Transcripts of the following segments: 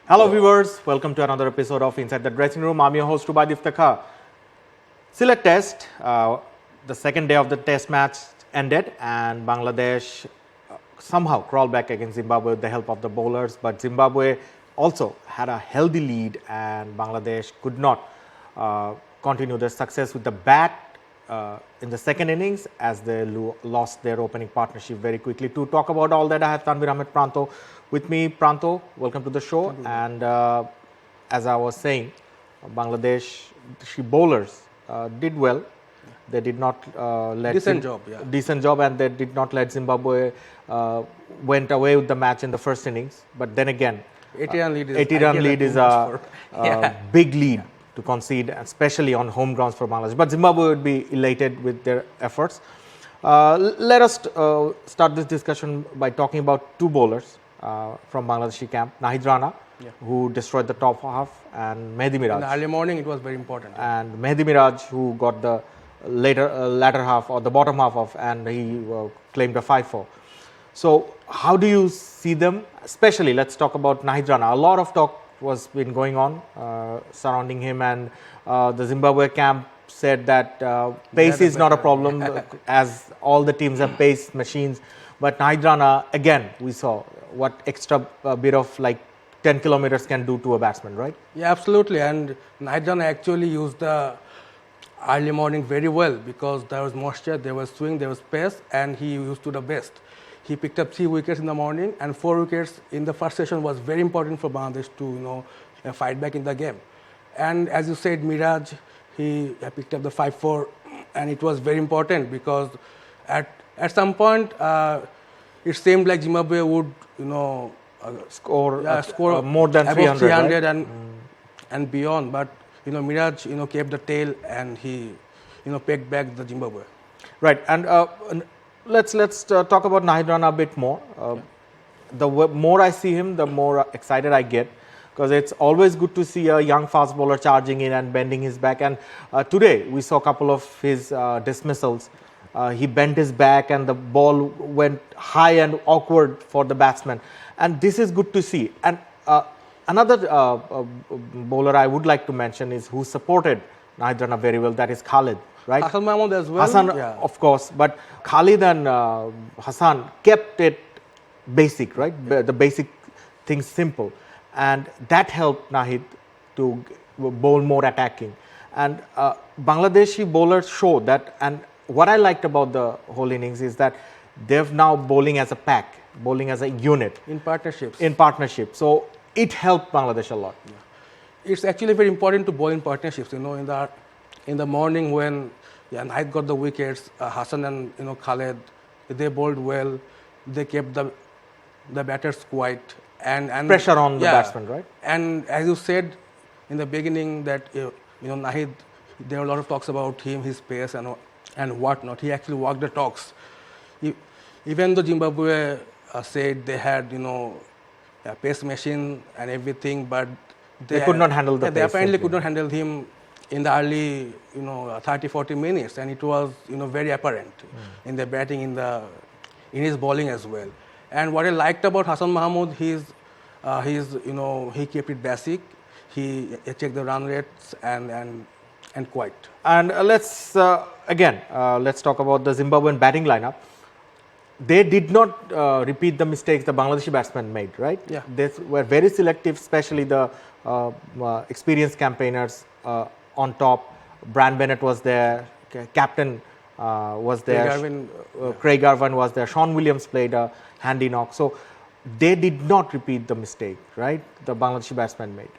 Hello viewers, welcome to another episode of Inside the Dressing Room. I'm your host Dhaka. Select test, the second day of the test match ended and Bangladesh somehow crawled back against Zimbabwe with the help of the bowlers, but Zimbabwe also had a healthy lead and Bangladesh could not continue their success with the bat in the second innings as they lost their opening partnership very quickly. To talk about all that, I have Tanvir Ahmed Pranto with me. Pranto, welcome to the show. And as I was saying, Bangladesh bowlers did well. They did not let decent job, and they did not let Zimbabwe went away with the match in the first innings. But then again, 80 run lead is a big lead to concede, especially on home grounds for Bangladesh. But Zimbabwe would be elated with their efforts. Let us start this discussion by talking about two bowlers from Bangladeshi camp, Nahid-Miraz, who destroyed the top half, and Nahid-Miraz. In the early morning, it was very important. And Nahid-Miraz, who got the latter half or the bottom half of, and he claimed a 5-4. So how do you see them? Especially, let's talk about Nahid-Miraz. A lot of talk was been going on surrounding him, and the Zimbabwe camp said that pace is not a problem as all the teams have pace machines. But Nahid-Miraz, again, we saw what extra bit of like 10 kilometers can do to a batsman, right? Yeah, absolutely. And Nahid-Miraz actually used the early morning very well because there was moisture, there was swing, there was pace, and he used to the best. He picked up 3 wickets in the morning, and 4 wickets in the first session was very important for Bangladesh to fight back in the game. And as you said, Miraj, he picked up the 5-4, and it was very important because at some point it seemed like Zimbabwe would score more than 300, right? and beyond. But Miraj kept the tail and he pegged back the Zimbabwe. Right, and let's talk about Nahid-Miraz a bit more. The more I see him, the more excited I get, because it's always good to see a young fast bowler charging in and bending his back. And today we saw a couple of his dismissals. He bent his back and the ball went high and awkward for the batsman. And this is good to see. And another bowler I would like to mention is who supported Nahid-Miraz very well, that is Khalid. Right? Hassan Mahmood as well. Hassan, of course, but Khalid and Hassan kept it basic, right? The basic things simple, and that helped Nahid to bowl more attacking. And Bangladeshi bowlers show that. And what I liked about the whole innings is that they're now bowling as a pack, bowling as a unit in partnerships. So it helped Bangladesh a lot. Yeah. It's actually very important to bowl in partnerships. In the morning when Nahid got the wickets, Hassan and Khaled, they bowled well. They kept the batters quiet and pressure on the batsman, right? And as you said in the beginning that Nahid, there were a lot of talks about him, his pace and whatnot. He actually walked the talks. Even though Zimbabwe said they had a pace machine and everything, but they could not handle the pace. They apparently could not handle him in the early 30-40 minutes, and it was very apparent in the batting, in his bowling as well. And what I liked about Hassan Mahmood, he kept it basic. He checked the run rates and quiet. And let's talk about the Zimbabwean batting lineup. They did not repeat the mistakes the Bangladeshi batsmen made, right? Yeah. They were very selective, especially the experienced campaigners on top. Brian Bennett was there, captain was there, Craig Irvine was there, Sean Williams played a handy knock. So they did not repeat the mistake, right? The Bangladeshi batsmen made.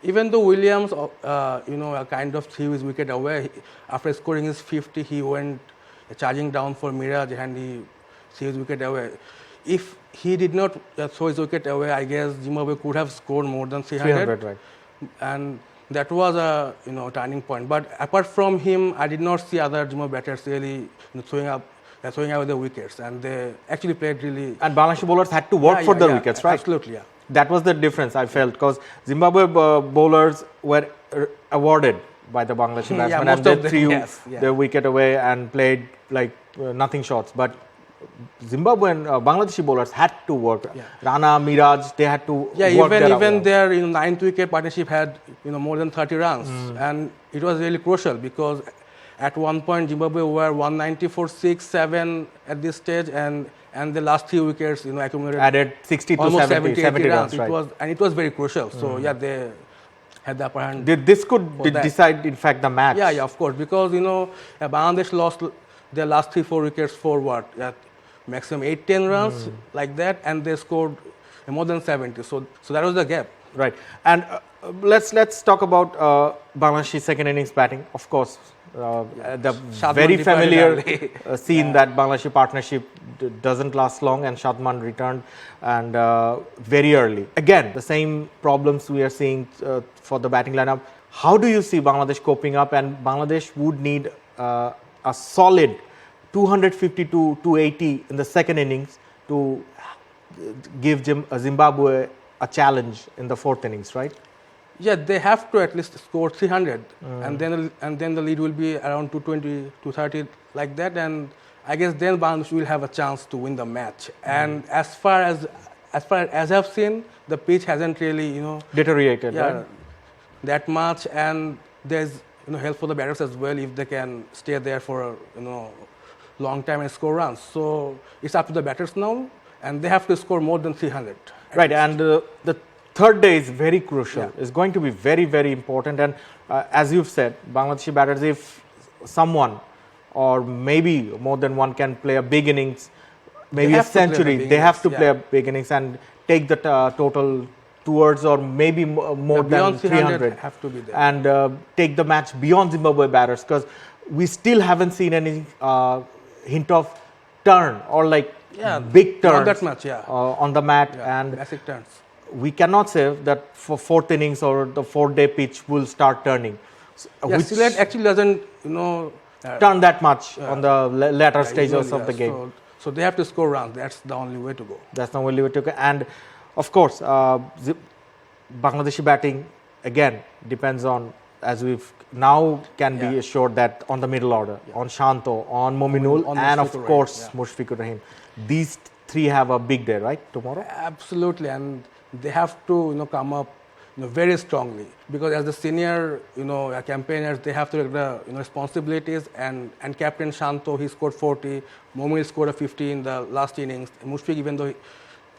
Even though Williams, kind of threw his wicket away, after scoring his 50, he went charging down for Miraj and he threw his wicket away. If he did not throw his wicket away, I guess Zimbabwe could have scored more than 300. Right. And that was a turning point. But apart from him, I did not see other Zimbabwe batters really throwing away the wickets, and they actually played really. And Bangladeshi bowlers had to work for the wickets, right? Absolutely, yeah. That was the difference I felt, because Zimbabwe bowlers were awarded by the Bangladeshi batsmen, and they threw their wicket away and played like nothing shots. But Zimbabwean Bangladeshi bowlers had to work. Yeah. Rana, Miraj, they had to work even their 9th wicket partnership had more than 30 runs, and it was really crucial because at one point Zimbabwe were 194, 6, 7 at this stage, and the last 3 wickets accumulated added 60 to almost 70 runs. Right. It was very crucial. So yeah, they had the upper hand. This could decide, in fact, the match. Yeah, of course, because Bangladesh lost their last 3-4 wickets for what? Maximum 8-10 runs like that, and they scored more than 70. So that was the gap. Right. And let's talk about Bangladesh's second innings batting. Of course, the very familiar scene that Bangladeshi partnership doesn't last long, and Shadman returned and very early. Again, the same problems we are seeing for the batting lineup. How do you see Bangladesh coping up? And Bangladesh would need a solid 250 to 280 in the second innings to give Zimbabwe a challenge in the fourth innings, right? Yeah, they have to at least score 300, and then the lead will be around 220, 230 like that, and I guess then Bangladesh will have a chance to win the match. And as far as I've seen, the pitch hasn't really deteriorated, right? that much, and there's help for the batters as well if they can stay there for a long time and score runs. So it's up to the batters now, and they have to score more than 300. Right, and the third day is very crucial. Yeah. It's going to be very, very important. And as you've said, Bangladeshi batters, if someone or maybe more than one can play a big innings, maybe a century, they have to play a big innings and take the total towards or maybe more than 300. Have to be there. And take the match beyond Zimbabwe batters, because we still haven't seen any hint of turn or big turns that much, on the mat, and basic turns. We cannot say that for fourth innings or the 4-day pitch will start turning. Which Sylhet actually doesn't turn that much on the latter stages of the game. So they have to score runs. That's the only way to go. That's the only way to go. And of course, Bangladeshi batting again depends on, as we've now can be assured, that on the middle order, on Shanto, on Mominul, and of course Mushfiqur Rahim. These three have a big day, right, tomorrow? Absolutely, and they have to come up very strongly, because as the senior campaigners, they have to take the responsibilities, and Captain Shanto, he scored 40, Mominul scored a 50 in the last innings. Mushfiq,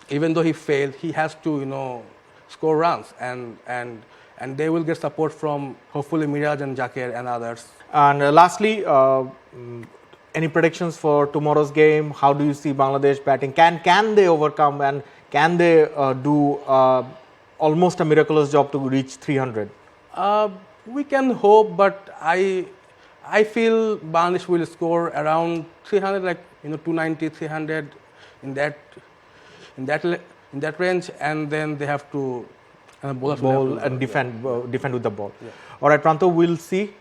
even though he failed, he has to score runs, and they will get support from hopefully Miraj and Zakir and others. And lastly, any predictions for tomorrow's game? How do you see Bangladesh batting? Can they overcome, and can they do almost a miraculous job to reach 300? We can hope, but I feel Bangladesh will score around 300, 290, 300 in that range, and then they have to bowl and defend with the ball. Yeah. All right, Pranto, we'll see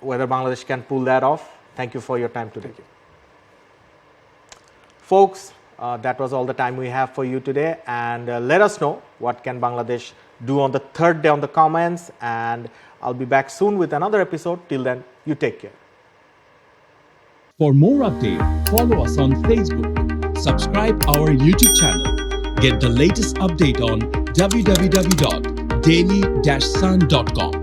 whether Bangladesh can pull that off. Thank you for your time today. Thank you. Folks, that was all the time we have for you today, and let us know what can Bangladesh do on the third day on the comments, and I'll be back soon with another episode. Till then, you take care. For more updates, follow us on Facebook, subscribe our YouTube channel, get the latest update on www.daily-sun.com.